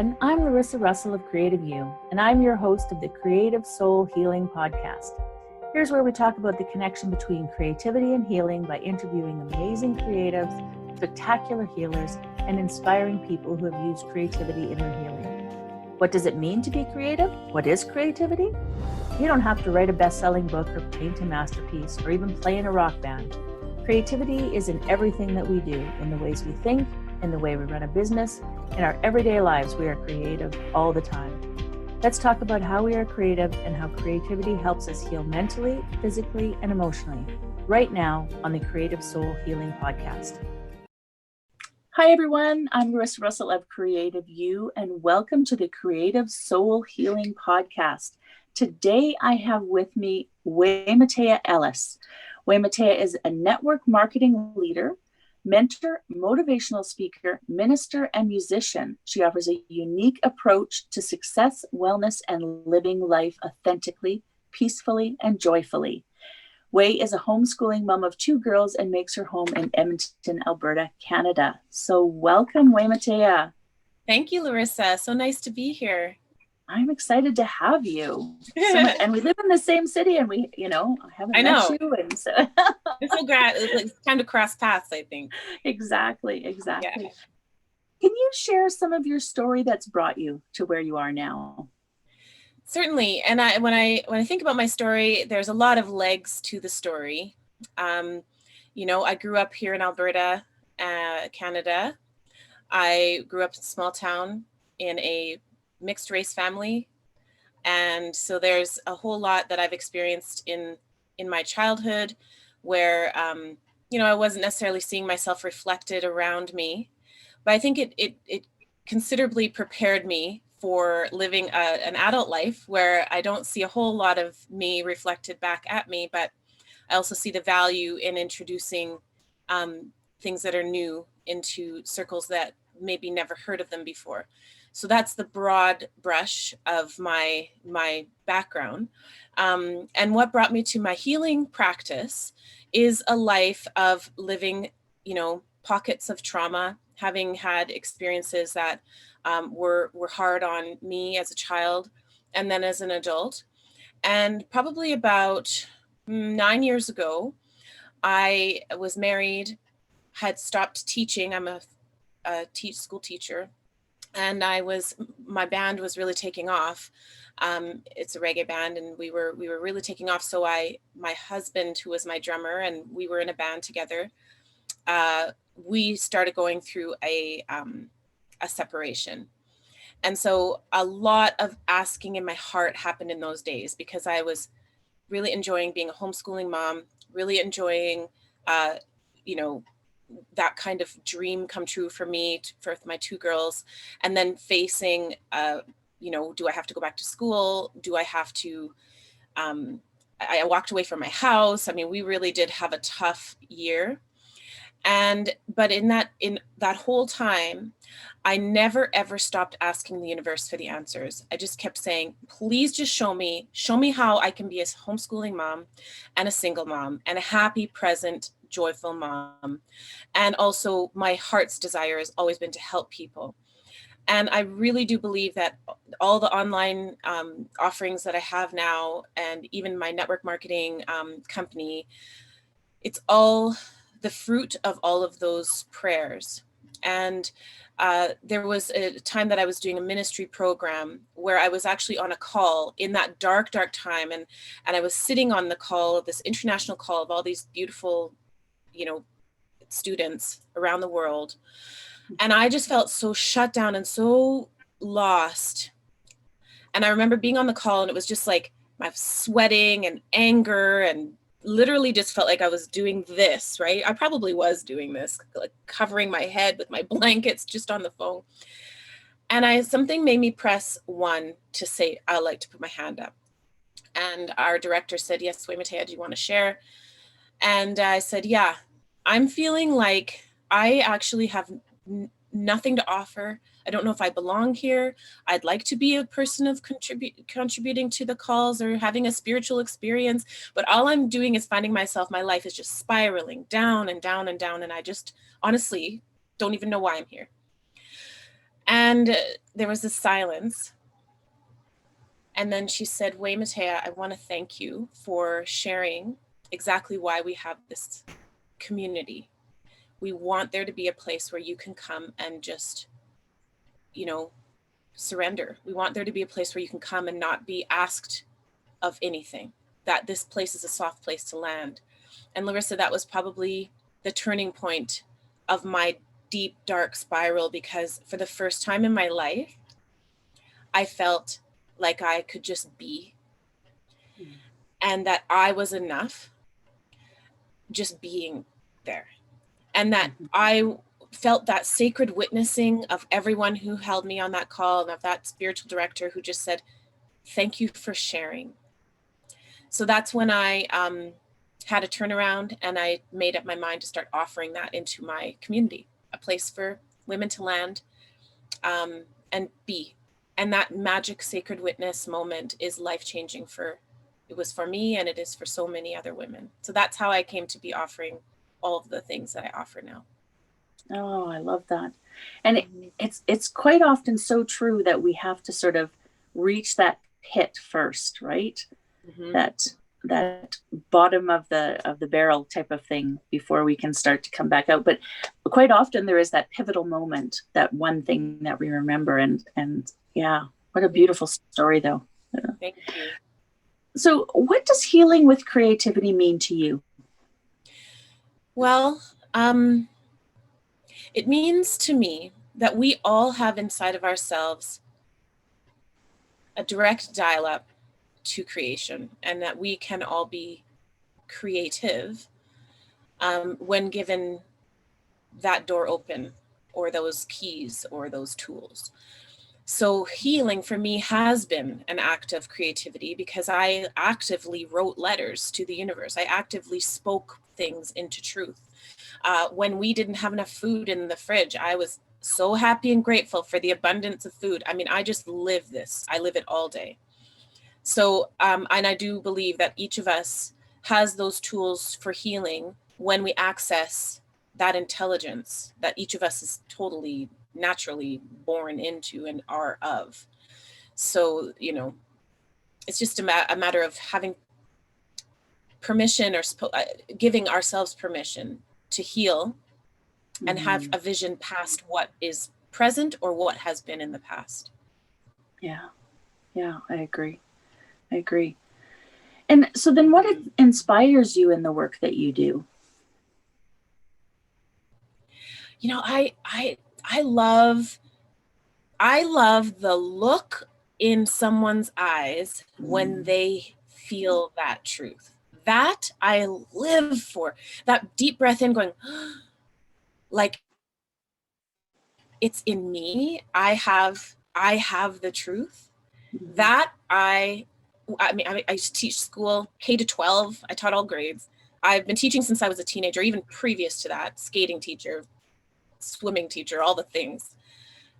everyone. I'm Larissa Russell of Creative You, and I'm your host of the Creative Soul Healing Podcast. Here's where we talk about the connection between creativity and healing by interviewing amazing creatives, spectacular healers, and inspiring people who have used creativity in their healing. What does it mean to be creative? What is creativity? You don't have to write a best-selling book or paint a masterpiece or even play in a rock band. Creativity is in everything that we do, in the ways we think, in the way we run a business. In our everyday lives, we are creative all the time. Let's talk about how we are creative and how creativity helps us heal mentally, physically, and emotionally, right now on the Creative Soul Healing Podcast. Hi, everyone. I'm Larissa Russell of Creative You, and welcome to the Creative Soul Healing Podcast. Today, I have with me Waymatea Ellis. Waymatea is a network marketing leader, mentor, motivational speaker, minister, and musician. She offers a unique approach to success, wellness, and living life authentically, peacefully, and joyfully. Way is a homeschooling mom of 2 girls and makes her home in Edmonton, Alberta, Canada. So welcome, Waymatea. Thank you, Larissa. So nice to be here. I'm excited to have you. And we live in the same city, and I haven't met you. And so it's so great. It's time to cross paths, I think. Exactly. Yeah. Can you share some of your story that's brought you to where you are now? Certainly. And when I think about my story, there's a lot of legs to the story. I grew up here in Alberta, Canada. I grew up in a small town in a mixed race family. And so there's a whole lot that I've experienced in my childhood where, I wasn't necessarily seeing myself reflected around me, but I think it considerably prepared me for living an adult life where I don't see a whole lot of me reflected back at me, but I also see the value in introducing things that are new into circles that maybe never heard of them before. So that's the broad brush of my background. And what brought me to my healing practice is a life of living, pockets of trauma, having had experiences that were hard on me as a child and then as an adult. And probably about 9 years ago, I was married, had stopped teaching. I'm a school teacher. And my band was really taking off. It's a reggae band, and we were really taking off. So my husband, who was my drummer, and we were in a band together. We started going through a separation, and so a lot of asking in my heart happened in those days because I was really enjoying being a homeschooling mom, really enjoying, that kind of dream come true for me, for my 2 girls, and then facing, do I have to go back to school? Do I have to, I walked away from my house. I mean, we really did have a tough year. But in that whole time, I never, ever stopped asking the universe for the answers. I just kept saying, please just show me how I can be a homeschooling mom and a single mom and a happy, present, joyful mom. And also my heart's desire has always been to help people. And I really do believe that all the online offerings that I have now, and even my network marketing company, it's all the fruit of all of those prayers. And there was a time that I was doing a ministry program where I was actually on a call in that dark time. And I was sitting on the call, this international call of all these beautiful, students around the world. And I just felt so shut down and so lost. And I remember being on the call, and it was just like my sweating and anger, and literally just felt like I was doing this, right? I probably was doing this, like covering my head with my blankets just on the phone. And something made me press 1 to say, I'd like to put my hand up. And our director said, yes, Waymatea, do you want to share? And I said, yeah, I'm feeling like I actually have nothing to offer. I don't know if I belong here. I'd like to be a person of contributing to the calls or having a spiritual experience, but all I'm doing is finding myself, my life is just spiraling down and down and down. And I just honestly don't even know why I'm here. And there was this silence. And then she said, Waymatea, I want to thank you for sharing exactly why we have this community. We want there to be a place where you can come and just, you know, surrender. We want there to be a place where you can come and not be asked of anything, that this place is a soft place to land. And Larissa, that was probably the turning point of my deep, dark spiral, because for the first time in my life, I felt like I could just be, and that I was enough just being there. And that I felt that sacred witnessing of everyone who held me on that call, and of that spiritual director who just said, thank you for sharing. So that's when I had a turnaround, and I made up my mind to start offering that into my community, a place for women to land and be. And that magic sacred witness moment is life-changing it was for me, and it is for so many other women. So that's how I came to be offering all of the things that I offer now. Oh, I love that. And it's quite often so true that we have to sort of reach that pit first, right? Mm-hmm. That bottom of the barrel type of thing before we can start to come back out. But quite often there is that pivotal moment, that one thing that we remember. And yeah, what a beautiful story though. Thank you. So what does healing with creativity mean to you? Well, it means to me that we all have inside of ourselves a direct dial-up to creation, and that we can all be creative when given that door open, or those keys, or those tools. So healing for me has been an act of creativity, because I actively wrote letters to the universe. I actively spoke things into truth. When we didn't have enough food in the fridge, I was so happy and grateful for the abundance of food. I mean, I just live this. I live it all day. So, and I do believe that each of us has those tools for healing when we access that intelligence that each of us is totally naturally born into and are of. So, you know, it's just a matter of having permission, or giving ourselves permission to heal and have a vision past what is present or what has been in the past. Yeah, I agree. And so then what inspires you in the work that you do? You know, I love the look in someone's eyes when they feel that truth. That I live for. That deep breath in, going, like, it's in me. I have the truth. That I mean, I used to teach school K to 12. I taught all grades. I've been teaching since I was a teenager, even previous to that, skating teacher, swimming teacher, all the things.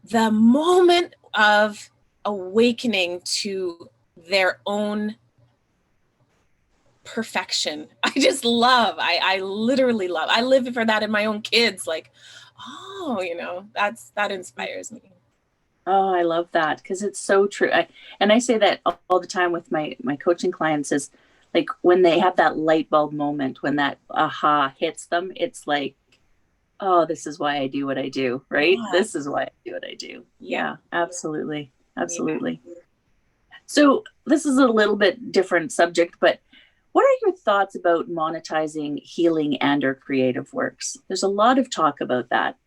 The moment of awakening to their own perfection, I just love. I literally love. I live for that in my own kids. Like, oh, you know, that inspires me. Oh, I love that, because it's so true. I say that all the time with my coaching clients, is like when they have that light bulb moment, when that aha hits them, it's like, oh, this is why I do what I do, right? Yeah. This is why I do what I do. Yeah, absolutely. Absolutely. Yeah. So this is a little bit different subject, but what are your thoughts about monetizing healing and or creative works? There's a lot of talk about that.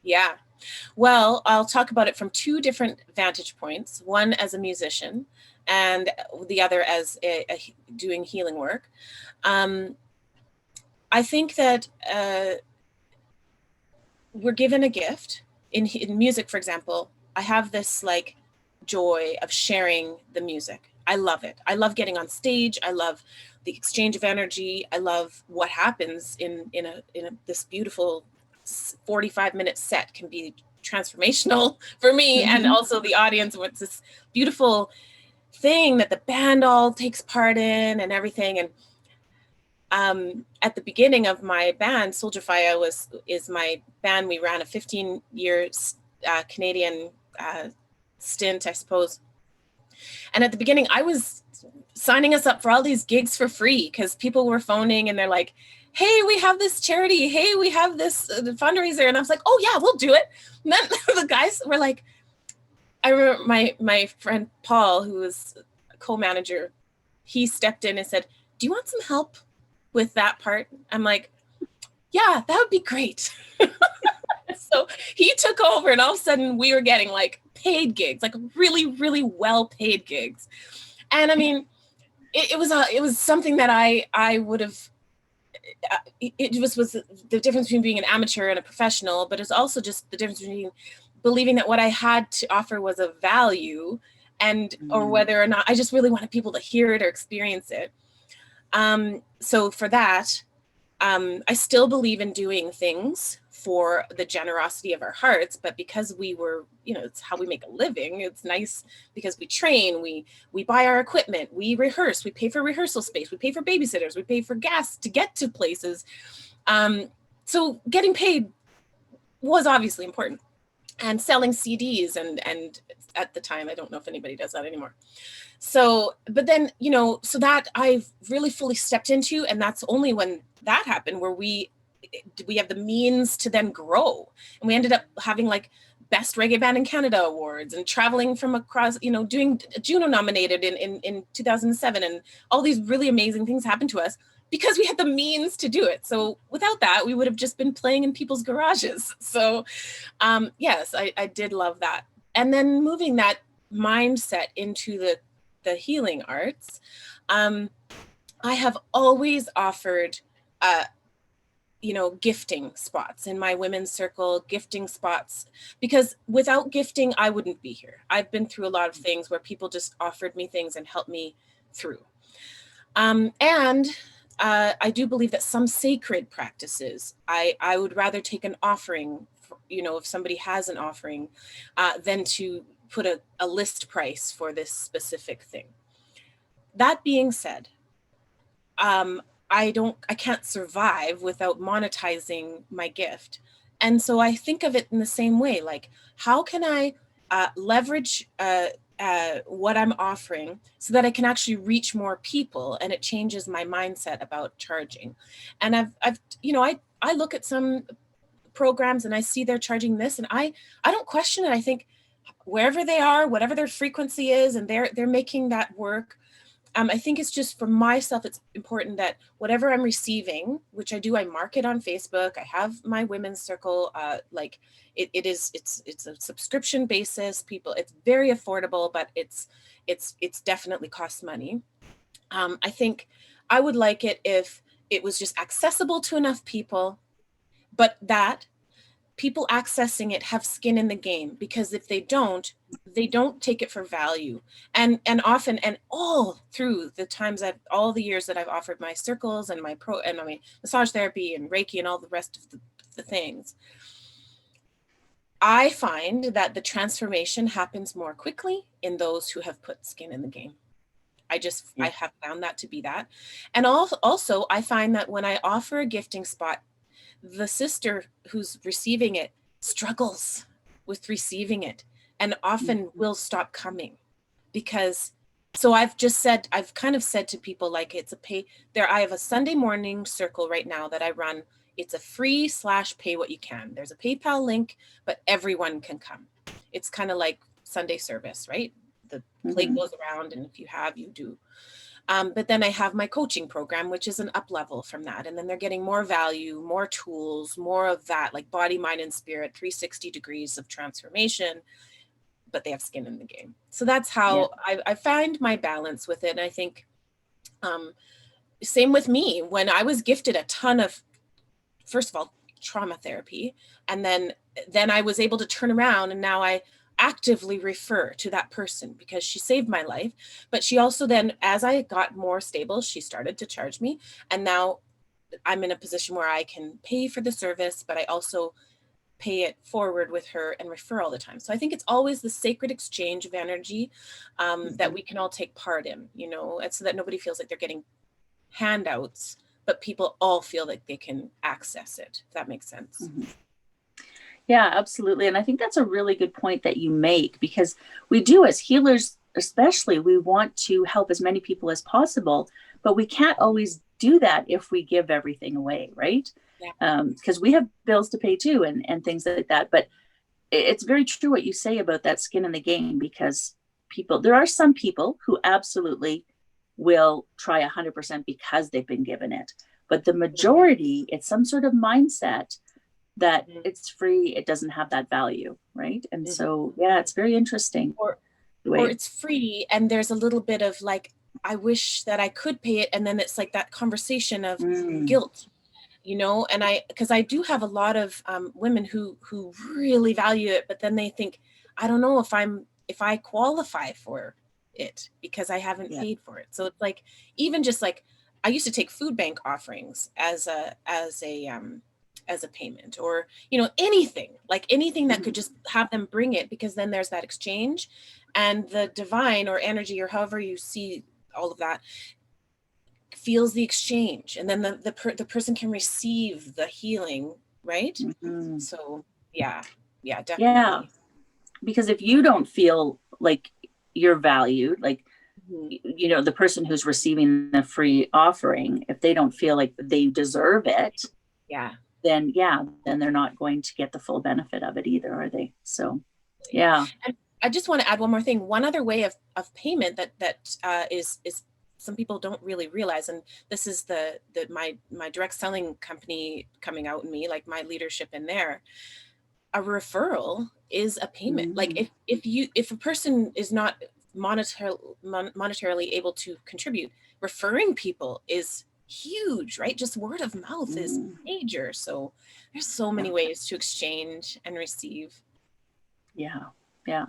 Yeah. Well, I'll talk about it from two different vantage points, one as a musician and the other as doing healing work. I think that we're given a gift in music, for example. I have this like joy of sharing the music. I love it. I love getting on stage. I love the exchange of energy. I love what happens in this beautiful 45-minute set can be transformational for me, and also the audience. What's this beautiful thing that the band all takes part in and everything. And at the beginning of my band, Soldier Fire is my band. We ran a 15 years Canadian stint, I suppose. And at the beginning, I was signing us up for all these gigs for free because people were phoning and they're like, hey, we have this charity. Hey, we have this fundraiser. And I was like, oh yeah, we'll do it. And then the guys were like, I remember my friend Paul, who was a co-manager, he stepped in and said, do you want some help with that part? I'm like, yeah, that would be great. So he took over and all of a sudden we were getting like paid gigs, like really, really well paid gigs. And I mean, it was something that I would have, it was the difference between being an amateur and a professional, but it's also just the difference between believing that what I had to offer was of value and, or whether or not I just really wanted people to hear it or experience it. So for that, I still believe in doing things for the generosity of our hearts, but because we were, you know, it's how we make a living. It's nice because we train, we buy our equipment, we rehearse, we pay for rehearsal space, we pay for babysitters, we pay for gas to get to places. So getting paid was obviously important. And selling CDs and at the time, I don't know if anybody does that anymore. So, but then, you know, so that I've really fully stepped into, and that's only when that happened where we have the means to then grow. And we ended up having like best reggae band in Canada awards and traveling from across, you know, doing Juno nominated in 2007. And all these really amazing things happened to us because we had the means to do it. So without that, we would have just been playing in people's garages. So yes, I did love that. And then moving that mindset into the healing arts, I have always offered, you know, gifting spots in my women's circle, gifting spots, because without gifting, I wouldn't be here. I've been through a lot of things where people just offered me things and helped me through. And I do believe that some sacred practices, I would rather take an offering, for, you know, if somebody has an offering, than to put a list price for this specific thing. That being said, I can't survive without monetizing my gift. And so I think of it in the same way, like, how can I leverage what I'm offering so that I can actually reach more people, and it changes my mindset about charging. And I've you know, I look at some programs and I see they're charging this, and I don't question it. I think wherever they are, whatever their frequency is, and they're making that work. I think it's just for myself, it's important that whatever I'm receiving, which I do, I mark it on Facebook. I have my women's circle, like it's a subscription basis. People, it's very affordable, but it's definitely costs money. I think I would like it if it was just accessible to enough people, but that people accessing it have skin in the game, because if they don't take it for value. And often, and all through the times all the years that I've offered my circles and my massage therapy and Reiki and all the rest of the things, I find that the transformation happens more quickly in those who have put skin in the game. I have found that to be that. And also I find that when I offer a gifting spot, the sister who's receiving it struggles with receiving it and often will stop coming, because I've kind of said to people, like, it's a pay there. I have a Sunday morning circle right now that I run. It's a free / pay what you can. There's a PayPal link, but everyone can come. It's kind of like Sunday service, right? The plate goes around, and if you have, you do. But then I have my coaching program, which is an up level from that. And then they're getting more value, more tools, more of that, like body, mind, and spirit, 360 degrees of transformation, but they have skin in the game. So that's how I find my balance with it. And I think same with me, when I was gifted a ton of, first of all, trauma therapy, and then I was able to turn around, and now I actively refer to that person because she saved my life. But she also then, as I got more stable, she started to charge me. And now I'm in a position where I can pay for the service, but I also pay it forward with her and refer all the time. So I think it's always the sacred exchange of energy that we can all take part in, you know, and so that nobody feels like they're getting handouts, but people all feel like they can access it, if that makes sense. Yeah, absolutely. And I think that's a really good point that you make, because we do, as healers, especially, we want to help as many people as possible, but we can't always do that if we give everything away, right? Yeah. Because we have bills to pay too, and things like that. But it's very true what you say about that skin in the game, because there are some people who absolutely will try 100% because they've been given it. But the majority, it's some sort of mindset that Mhm. it's free, it doesn't have that value, right? And Mhm. so, yeah, it's very interesting. Or it's free and there's a little bit of like, I wish that I could pay it, and then it's like that conversation of guilt, and because I do have a lot of women who really value it, but then they think, I don't know if I qualify for it because I haven't Yeah. paid for it. So it's like, even just like, I used to take food bank offerings as a payment, or anything that could just have them bring it, because then there's that exchange, and the divine or energy, or however you see all of that, feels the exchange, and then the person can receive the healing, right? Mm-hmm. So yeah, Yeah, definitely. because if you don't feel like you're valued, like, Mhm. the person who's receiving the free offering, if they don't feel like they deserve it, Yeah. then yeah, then they're not going to get the full benefit of it either, are they? So, yeah. And I just want to add one more thing. One other way of payment that is some people don't really realize, and this is my direct selling company coming out in me, like my leadership in there. A referral is a payment. Like, Mm. if a person is not monetarily able to contribute, referring people is huge, right? Just word of mouth is Mm. major. So there's so Yeah. many ways to exchange and receive. Yeah. Yeah.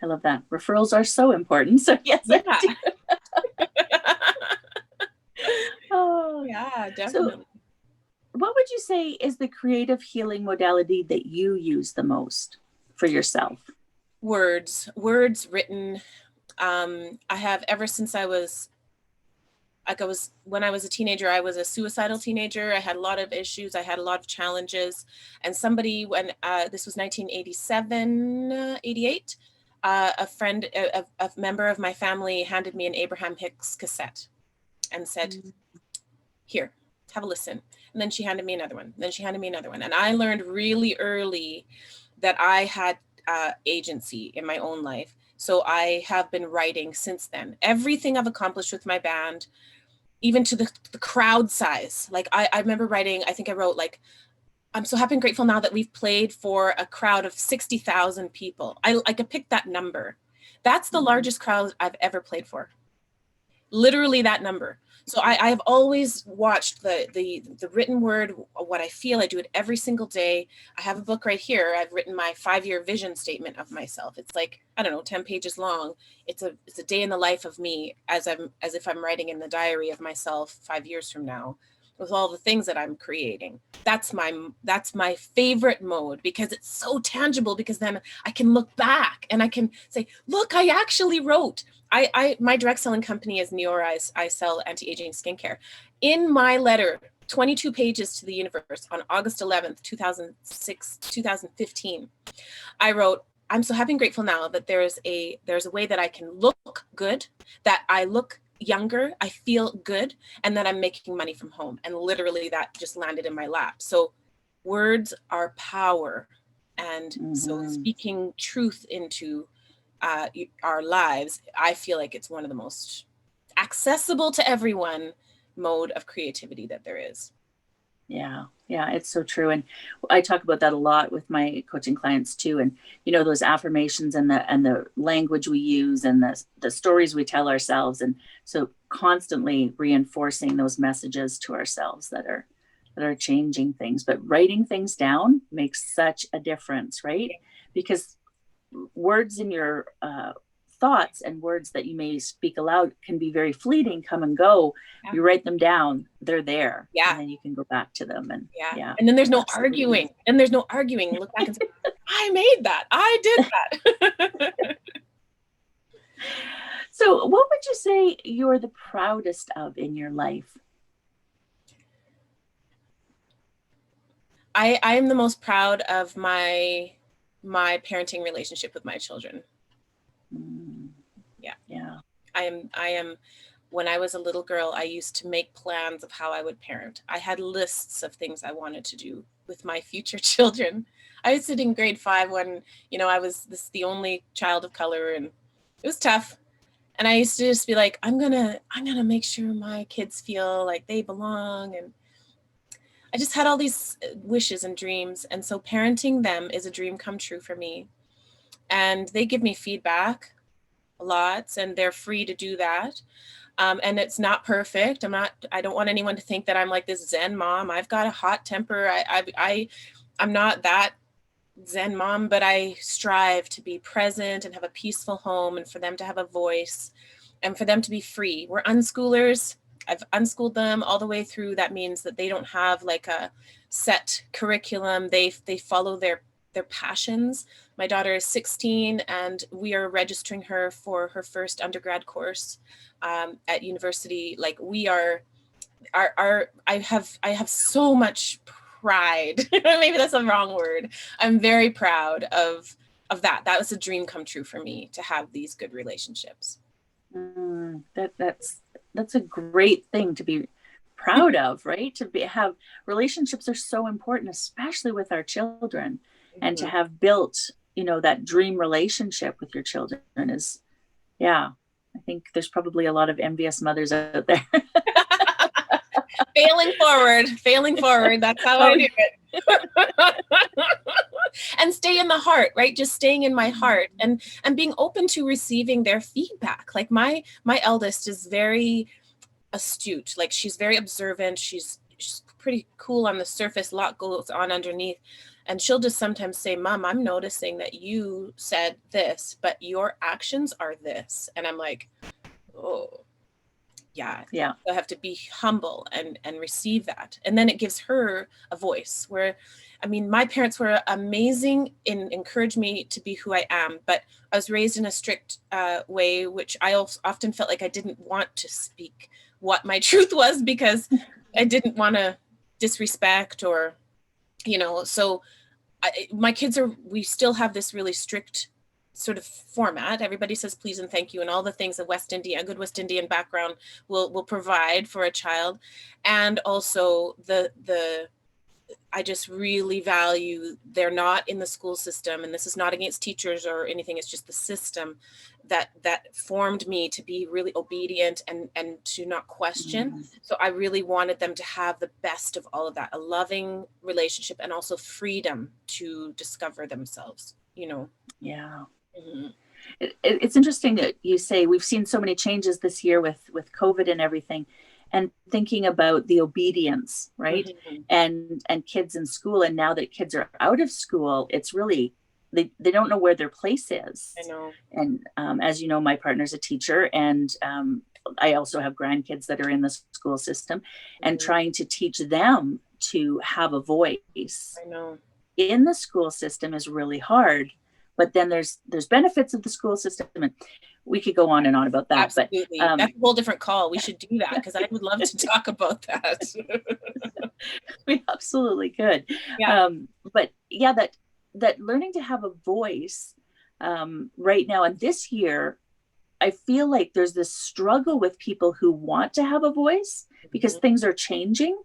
I love that. Referrals are so important. So, yes, I Yeah. do. Oh, Yeah, so definitely. what would you say is the creative healing modality that you use the most for yourself? Words written. I have, ever since when I was a teenager, I was a suicidal teenager. I had a lot of issues. I had a lot of challenges. And somebody, when this was 1987, 88, a friend, a member of my family handed me an Abraham Hicks cassette and said, here, have a listen. And then she handed me another one. Then she handed me another one. And I learned really early that I had agency in my own life. So I have been writing since then. Everything I've accomplished with my band, even to the crowd size. Like, I remember writing, I think I wrote like, I'm so happy and grateful now that we've played for a crowd of 60,000 people. I could pick that number. That's the largest crowd I've ever played for. Literally that number. So I have always watched the written word, what I feel. I do it every single day. I have a book right here. I've written my 5-year vision statement of myself. It's like, I don't know, 10 pages long. It's a day in the life of me, as if I'm writing in the diary of myself 5 years from now, with all the things that I'm creating. That's my favorite mode, because it's so tangible, because then I can look back and I can say, look, I actually wrote. My direct selling company is Neora. I sell anti-aging skincare. In my letter, 22 pages to the universe, on August 11th, 2015, I wrote, I'm so happy and grateful now that there's a way that I can look good, that I look younger, I feel good, and that I'm making money from home. And literally that just landed in my lap. So words are power. And so speaking truth into our lives, I feel like it's one of the most accessible to everyone mode of creativity that there is. Yeah. Yeah, it's so true. And I talk about that a lot with my coaching clients too. And those affirmations and the language we use and the stories we tell ourselves. And so constantly reinforcing those messages to ourselves that are changing things. But writing things down makes such a difference, right? Because words in your thoughts and words that you may speak aloud can be very fleeting, come and go. Yeah. You write them down, they're there. Yeah. And then you can go back to them. And yeah. And then there's no absolutely. arguing. And there's no arguing. Look back and say, I made that. I did that. So what would you say you're the proudest of in your life? I am the most proud of my parenting relationship with my children. Yeah. Yeah. I am, when I was a little girl, I used to make plans of how I would parent. I had lists of things I wanted to do with my future children. I was sitting in grade 5 when, I was the only child of color, and it was tough. And I used to just be like, I'm gonna make sure my kids feel like they belong. And I just had all these wishes and dreams. And so parenting them is a dream come true for me. And they give me feedback a lot, and they're free to do that. And it's not perfect. I don't want anyone to think that I'm like this Zen mom. I've got a hot temper. I'm not that Zen mom, but I strive to be present and have a peaceful home, and for them to have a voice, and for them to be free. We're unschoolers. I've unschooled them all the way through. That means that they don't have like a set curriculum. They follow their passions. My daughter is 16, and we are registering her for her first undergrad course at university. Like we are, I have so much pride. Maybe that's a wrong word. I'm very proud of that. That was a dream come true for me, to have these good relationships. That's a great thing to be proud of, right? Have relationships are so important, especially with our children, and to have built, that dream relationship with your children is, I think there's probably a lot of envious mothers out there. Failing forward. That's how I do it. And stay in the heart, right? Just staying in my heart, and being open to receiving their feedback. Like my eldest is very astute. Like she's very observant. She's pretty cool on the surface. A lot goes on underneath. And she'll just sometimes say, Mom, I'm noticing that you said this, but your actions are this. And I'm like, oh, yeah. I have to be humble and receive that. And then it gives her a voice where, my parents were amazing in encouraging me to be who I am, but I was raised in a strict way, which I also often felt like I didn't want to speak what my truth was, because I didn't want to disrespect or, so my kids we still have this really strict sort of format. Everybody says please and thank you, and all the things that a good West Indian background will provide for a child. And also I just really value, they're not in the school system, and this is not against teachers or anything, it's just the system that formed me to be really obedient and to not question. So I really wanted them to have the best of all of that, a loving relationship, and also freedom to discover themselves, Yeah. It's interesting that you say we've seen so many changes this year with COVID and everything, and thinking about the obedience, right? And kids in school, and now that kids are out of school, it's really, they don't know where their place is. I know. And as you know, my partner's a teacher, and I also have grandkids that are in the school system, and trying to teach them to have a voice. I know. In the school system is really hard. But then there's benefits of the school system, and we could go on and on about that. Absolutely. But that's a whole different call. We should do that, because I would love to talk about that. We absolutely could. Yeah. But yeah, that learning to have a voice right now, and this year, I feel like there's this struggle with people who want to have a voice, because things are changing,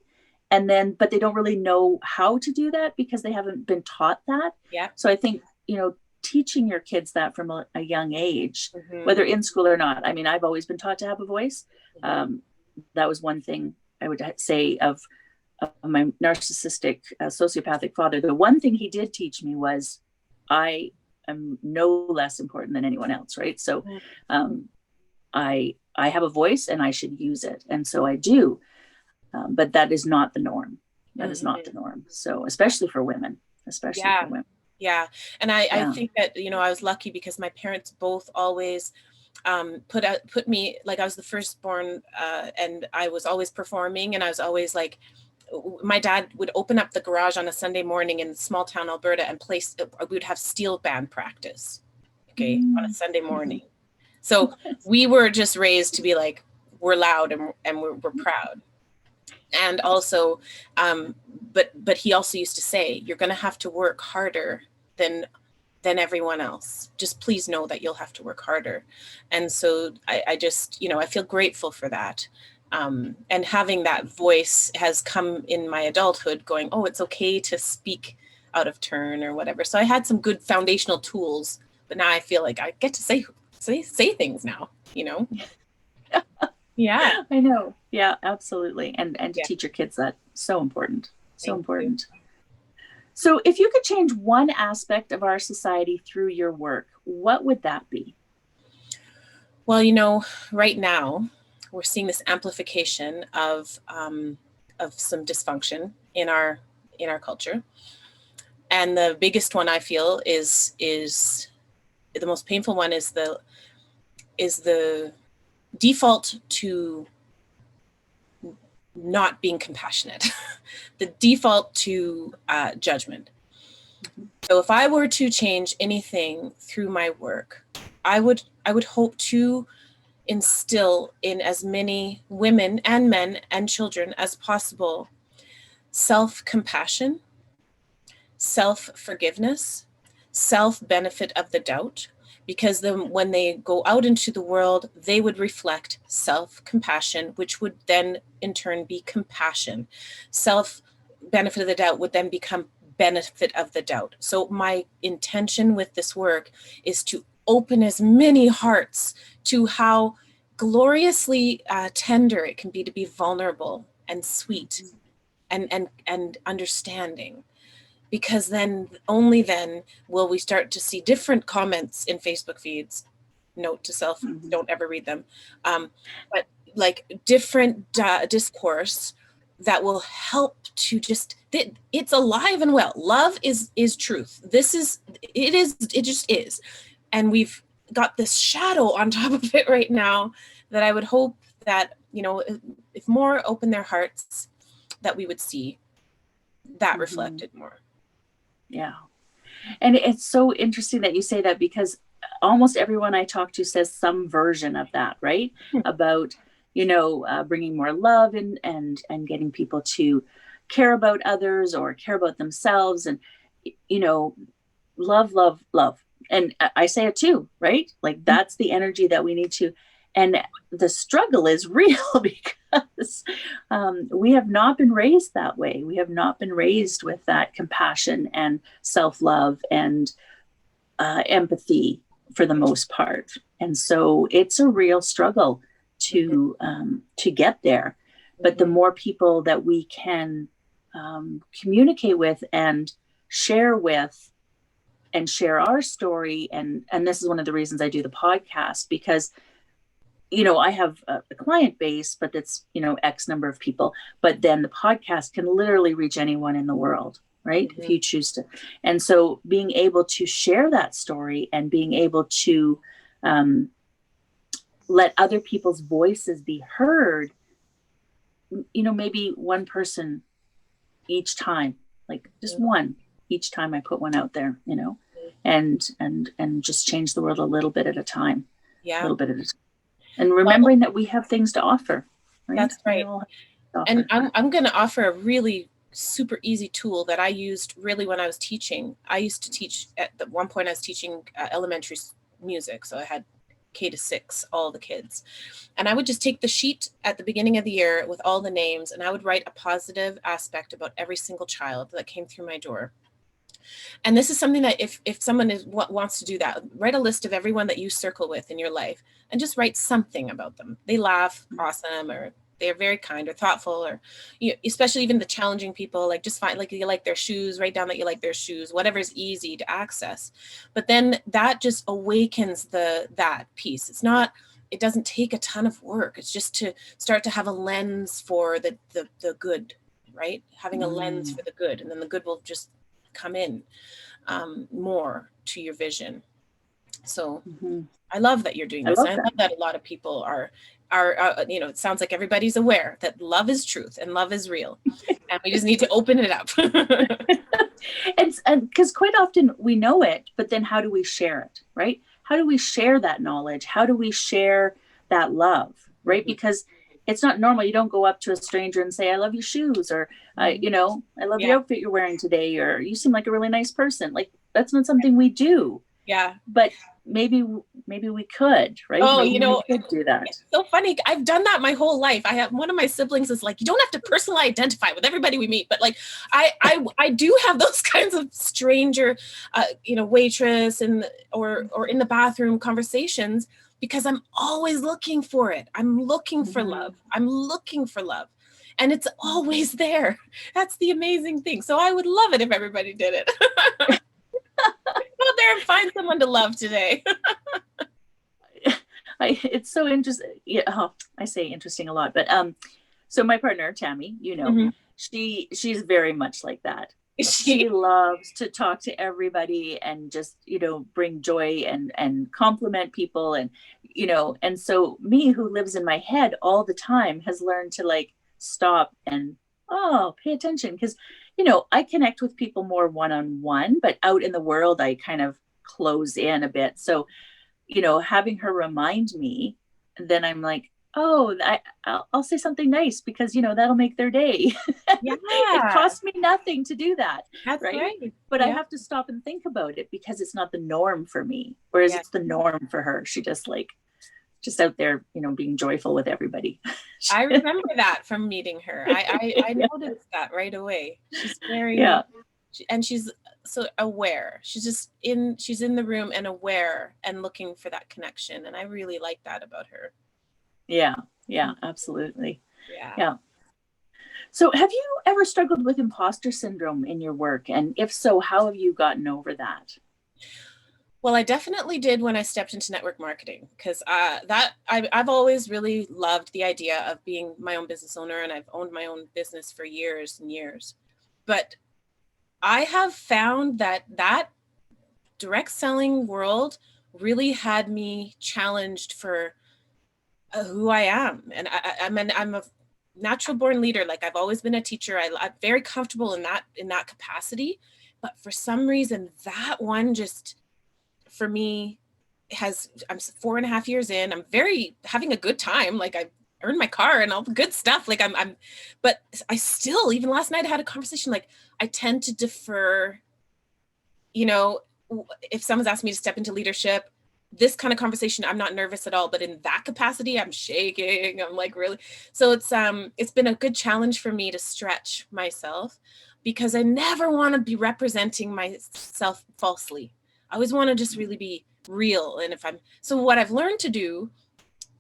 but they don't really know how to do that because they haven't been taught that. Yeah. So I think, teaching your kids that from a young age, whether in school or not. I've always been taught to have a voice. That was one thing I would say of my narcissistic, sociopathic father. The one thing he did teach me was I am no less important than anyone else, right? So I have a voice, and I should use it. And so I do. But that is not the norm. That is not the norm. So especially for women, for women. Yeah. And I think that, I was lucky because my parents both always put me, like I was the firstborn, and I was always performing, and I was always like, my dad would open up the garage on a Sunday morning in small town Alberta and we would have steel band practice, on a Sunday morning. So we were just raised to be like, we're loud and we're proud. And also, but he also used to say, you're going to have to work harder than everyone else. Just please know that you'll have to work harder. And so I just, I feel grateful for that. And having that voice has come in my adulthood going, oh, it's okay to speak out of turn or whatever. So I had some good foundational tools, but now I feel like I get to say things now, Yeah. I know. Yeah, absolutely. And to Yeah. teach your kids that, so important. So Thank important. So if you could change one aspect of our society through your work, what would that be? Well, right now we're seeing this amplification of some dysfunction in our culture, and the biggest one I feel is the most painful one is the default to not being compassionate, the default to judgment. So if I were to change anything through my work, I would hope to instill in as many women and men and children as possible self-compassion, self-forgiveness, self-benefit of the doubt, because then when they go out into the world, they would reflect self-compassion, which would then in turn be compassion. Self-benefit of the doubt would then become benefit of the doubt. So my intention with this work is to open as many hearts to how gloriously tender it can be to be vulnerable and sweet and understanding. Because then, only then, will we start to see different comments in Facebook feeds. Note to self, don't ever read them. But like different discourse that will help to just, it's alive and well. Love is truth. It just is. And we've got this shadow on top of it right now that I would hope that, if more open their hearts, that we would see that reflected more. Yeah. And it's so interesting that you say that, because almost everyone I talk to says some version of that, right? About, bringing more love in and getting people to care about others or care about themselves, and, love, love, love. And I say it too, right? Like that's the energy that we need to. And the struggle is real because we have not been raised that way. We have not been raised with that compassion and self-love and empathy for the most part. And so it's a real struggle to get there. But the more people that we can communicate with and share with and share our story, and this is one of the reasons I do the podcast, because I have a client base, but that's, X number of people. But then the podcast can literally reach anyone in the world, right? If you choose to. And so being able to share that story and being able to let other people's voices be heard, maybe one person each time, like just one each time I put one out there, and just change the world a little bit at a time. Yeah. A little bit at a time. And remembering that we have things to offer. Right? That's right. And I'm going to offer a really super easy tool that I used really when I was teaching. I used to teach at one point, I was teaching elementary music. So I had K-6, all the kids. And I would just take the sheet at the beginning of the year with all the names, and I would write a positive aspect about every single child that came through my door. And this is something that if someone wants to do that, write a list of everyone that you circle with in your life and just write something about them. They laugh, awesome, or they're very kind or thoughtful, or especially even the challenging people, like just find, like you like their shoes, write down that you like their shoes, whatever is easy to access. But then that just awakens that piece. It doesn't take a ton of work. It's just to start to have a lens for the good, right? Having a lens for the good, and then the good will just come in more to your vision. So I love that you're doing this. I love that a lot of people are it sounds like everybody's aware that love is truth and love is real, and we just need to open it up. And because quite often we know it, but then how do we share it, right? How do we share that knowledge? How do we share that love, right? Because it's not normal. You don't go up to a stranger and say, I love your shoes, or, you know, I love the Yeah. outfit you're wearing today, or you seem like a really nice person. Like, that's not something we do. Yeah. But maybe we could, right? Oh, Maybe you we know, could do that. it's so funny. I've done that my whole life. I have one of my siblings is like, you don't have to personally identify with everybody we meet, but like, I do have those kinds of stranger, you know, waitress and or in the bathroom conversations, because I'm always looking for it. I'm looking for love. I'm looking for love, and it's always there. That's the amazing thing. So I would love it if everybody did it. Go out there and find someone to love today. It's so interesting. Yeah, oh, I say interesting a lot, but so my partner Tammy, you know, she's very much like that. She loves to talk to everybody and just, you know, bring joy and compliment people, and you know, and so me, who lives in my head all the time, has learned to like stop and pay attention, because you know, I connect with people more one-on-one, but out in the world I kind of close in a bit. So you know, having her remind me, then I'm like, oh, I'll say something nice, because, you know, that'll make their day. Yeah. It costs me nothing to do that. That's right. But I have to stop and think about it, because it's not the norm for me. Whereas it's the norm for her. She just like, just out there, you know, being joyful with everybody. I remember that from meeting her. I noticed that right away. She's very, and she's so aware. She's in the room and aware and looking for that connection. And I really like that about her. Yeah, absolutely. Yeah. So have you ever struggled with imposter syndrome in your work? And if so, how have you gotten over that? Well, I definitely did when I stepped into network marketing, because I've always really loved the idea of being my own business owner, and I've owned my own business for years and years. But I have found that direct selling world really had me challenged for who I am. And I'm a natural born leader. Like, I've always been a teacher. I'm very comfortable in that capacity. But for some reason, that one just, for me, I'm 4.5 years in. I'm having a good time. Like, I earned my car and all the good stuff. Like but I still, even last night I had a conversation, like, I tend to defer, you know, if someone's asked me to step into leadership, this kind of conversation, I'm not nervous at all, but in that capacity, I'm shaking. I'm like, really. So it's been a good challenge for me to stretch myself, because I never want to be representing myself falsely. I always want to just really be real. And so what I've learned to do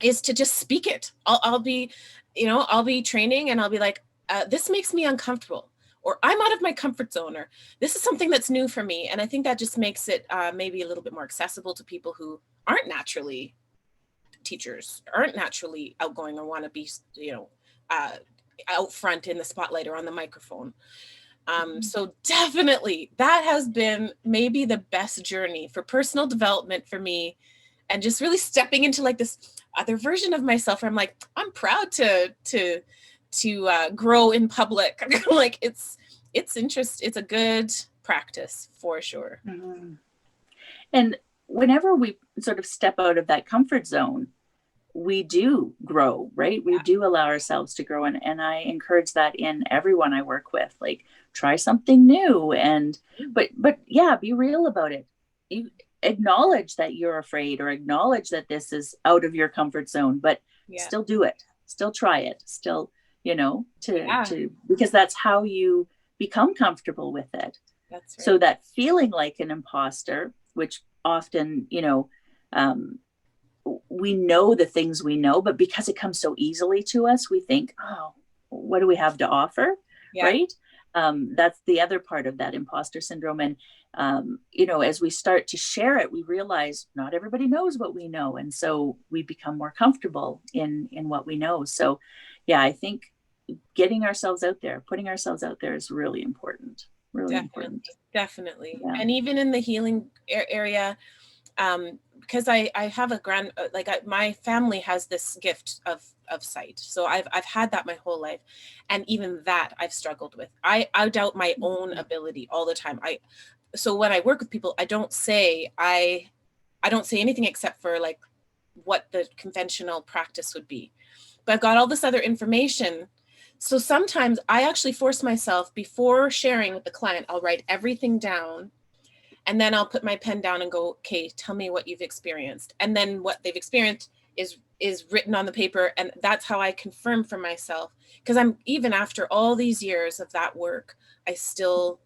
is to just speak it. I'll be training and I'll be like, this makes me uncomfortable, or I'm out of my comfort zone, or this is something that's new for me. And I think that just makes it maybe a little bit more accessible to people who aren't naturally teachers, aren't naturally outgoing, or want to be, out front in the spotlight or on the microphone. So definitely that has been maybe the best journey for personal development for me, and just really stepping into like this other version of myself where I'm like, I'm proud to grow in public. Like, it's a good practice for sure. And whenever we sort of step out of that comfort zone, we do grow, right? We do allow ourselves to grow. And I encourage that in everyone I work with, like, try something new. But yeah, be real about it. You acknowledge that you're afraid, or acknowledge that this is out of your comfort zone, but still do it, still try it, still, you know, because that's how you become comfortable with it. That's right. So that feeling like an imposter, which often, you know, we know the things we know, but because it comes so easily to us, we think, oh, what do we have to offer? Right? That's the other part of that imposter syndrome. And, you know, as we start to share it, we realize not everybody knows what we know. And so we become more comfortable in what we know. So yeah, I think getting ourselves out there, putting ourselves out there is really important. Really important. Definitely. Yeah. And even in the healing area, because I have my family has this gift of sight. So I've had that my whole life. And even that I've struggled with. I doubt my own ability all the time. So when I work with people, I don't say anything except for like what the conventional practice would be. but I've got all this other information. So sometimes I actually force myself, before sharing with the client, I'll write everything down, and then I'll put my pen down and go, okay, tell me what you've experienced. And then what they've experienced is written on the paper. And that's how I confirm for myself. Because I'm, even after all these years of that work, I still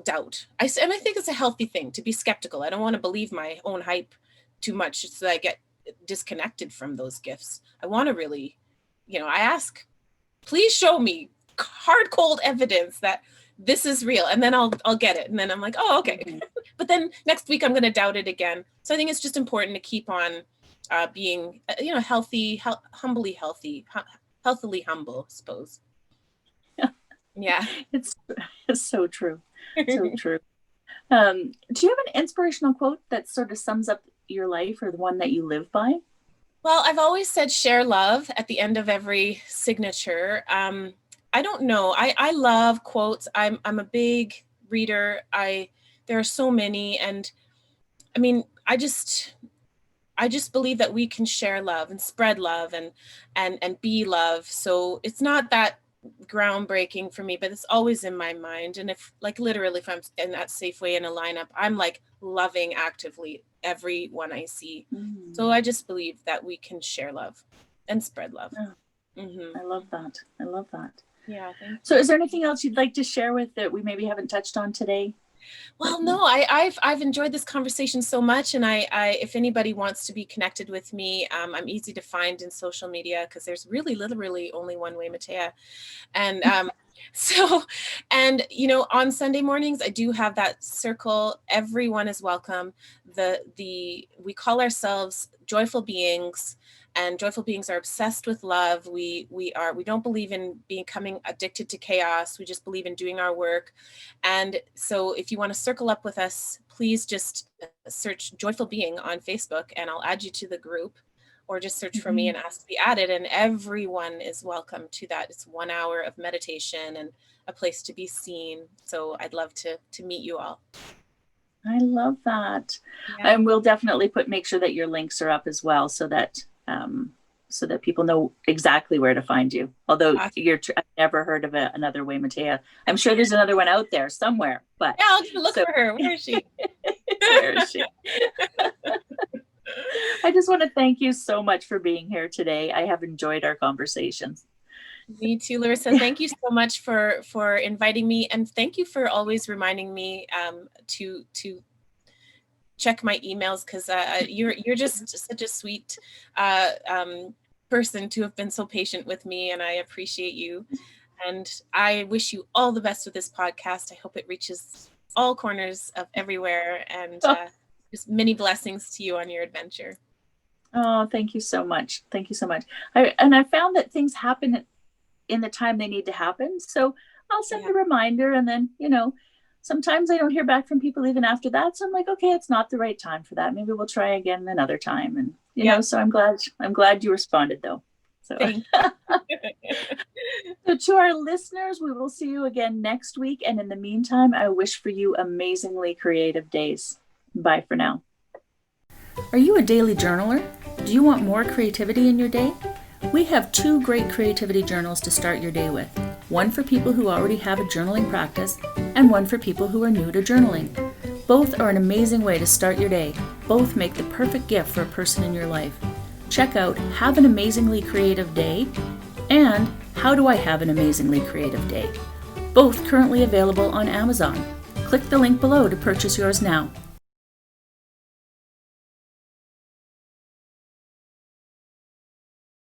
doubt. And I think it's a healthy thing to be skeptical. I don't want to believe my own hype too much so that I get disconnected from those gifts. I want to really, I ask, please show me hard, cold evidence that this is real. And then I'll get it. And then I'm like, oh, okay. But then next week I'm going to doubt it again. So I think it's just important to keep on being, healthy, healthily humble, I suppose. Yeah. It's so true. So true. Do you have an inspirational quote that sort of sums up your life, or the one that you live by? Well, I've always said share love at the end of every signature. I don't know. I love quotes. I'm a big reader. There are so many. And I mean, I just believe that we can share love and spread love and be love. So it's not that groundbreaking for me, but it's always in my mind. And if literally, if I'm in that Safeway in a lineup, I'm loving actively everyone I see. Mm-hmm. So I just believe that we can share love and spread love. Oh, mm-hmm. I love that. Yeah. So is there anything else you'd like to share with that we maybe haven't touched on today? Well, no, I've enjoyed this conversation so much. And I if anybody wants to be connected with me, I'm easy to find in social media, because there's really literally only one Waymatea. And on Sunday mornings, I do have that circle. Everyone is welcome. We call ourselves joyful beings. And joyful beings are obsessed with love. We don't believe in becoming addicted to chaos. We just believe in doing our work. And so if you want to circle up with us, please just search Joyful Being on Facebook and I'll add you to the group, or just search for me and ask to be added. And everyone is welcome to that. It's 1 hour of meditation and a place to be seen. So I'd love to meet you all. I love that. Yeah. And we'll definitely make sure that your links are up as well, so that people know exactly where to find you. Although I've never heard of another Waymatea. I'm sure there's another one out there somewhere. But yeah, I'll look for her. Where is she? Where is she? I just want to thank you so much for being here today. I have enjoyed our conversations. Me too, Larissa. Thank you so much for inviting me, and thank you for always reminding me to check my emails, because you're just such a sweet person to have been so patient with me, and I appreciate you. And I wish you all the best with this podcast. I hope it reaches all corners of everywhere, and just many blessings to you on your adventure. Oh, thank you so much. Thank you so much. I found that things happen in the time they need to happen. So I'll send a reminder, and then, sometimes I don't hear back from people even after that. So I'm like, okay, it's not the right time for that. Maybe we'll try again another time. And, so I'm glad you responded though. So, so to our listeners, we will see you again next week. And in the meantime, I wish for you amazingly creative days. Bye for now. Are you a daily journaler? Do you want more creativity in your day? We have 2 great creativity journals to start your day with. One for people who already have a journaling practice, and one for people who are new to journaling. Both are an amazing way to start your day. Both make the perfect gift for a person in your life. Check out Have an Amazingly Creative Day and How Do I Have an Amazingly Creative Day? Both currently available on Amazon. Click the link below to purchase yours now.